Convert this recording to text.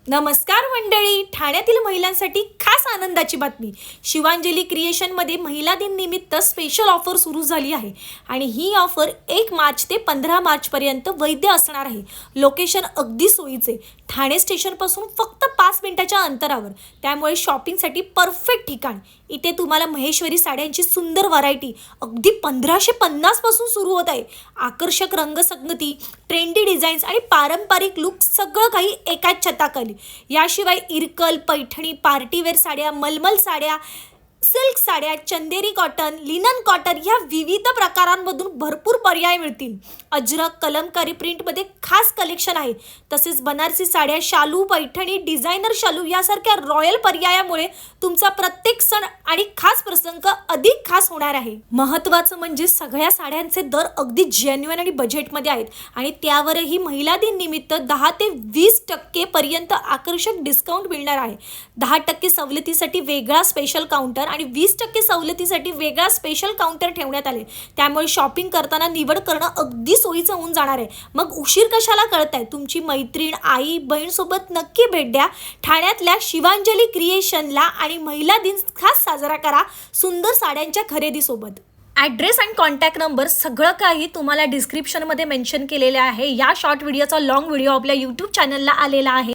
नमस्कार मंडळी, ठाण्यातील महिलांसाठी खास आनंदाची बातमी. शिवांजली क्रिएशनमध्ये महिला दिन निमित्त स्पेशल ऑफर सुरू झाली आहे आणि ही ऑफर 1 मार्च ते 15 मार्चपर्यंत वैध असणार आहे. लोकेशन अगदी सोयीचे, ठाणे स्टेशनपासून फक्त 5 मिनिटाच्या अंतरावर, त्यामुळे शॉपिंगसाठी परफेक्ट ठिकाण. इथे तुम्हाला महेश्वरी साड्यांची सुंदर व्हरायटी अगदी 1550 पासून सुरू होत आहे. आकर्षक रंगसंगती, ट्रेंडी डिझाईन्स आणि पारंपरिक लुक सगळं काही एकाच छताखाली. याशिवाय इरकल, पैठणी, पार्टीवेअर साड्या, मलमल साड्या, सिल्क साड्या, चंदेरी कॉटन, लिनन कॉटन ह्या विविध प्रकारांमधून भरपूर पर्याय मिळतील. अजरक, कलमकारी प्रिंटमध्ये खास कलेक्शन आहे. तसेच बनारसी साड्या, शालू, पैठणी, डिझायनर शालू यासारख्या रॉयल पर्यायामुळे तुमचा प्रत्येक सण आणि खास प्रसंग अधिक खास होणार आहे. महत्त्वाचं म्हणजे सगळ्या साड्यांचे दर अगदी जेन्युइन आणि बजेटमध्ये आहेत आणि त्यावरही महिला दिन निमित्त 10 ते 20% पर्यंत आकर्षक डिस्काउंट मिळणार आहे. 10% सवलतीसाठी वेगळा स्पेशल काउंटर आणि 20% सवलतीसाठी वेगळा स्पेशल काउंटर ठेवण्यात आले. त्यामुळे शॉपिंग करताना निवड करणं अगदी सोयीचं होऊन जाणार आहे. मग उशीर कशाला करताय? तुमची मैत्रीण, आई, बहीण सोबत नक्की भेट द्या ठाण्यातल्या शिवांजली क्रिएशनला आणि महिला दिन खास साजरा करा सुंदर साड्यांच्या खरेदीसोबत. ॲड्रेस आणि कॉन्टॅक्ट नंबर सगळं काही तुम्हाला डिस्क्रिप्शनमध्ये मेन्शन केलेलं आहे. या शॉर्ट व्हिडिओचा लॉंग व्हिडिओ आपल्या यूट्यूब चॅनलला आलेला आहे.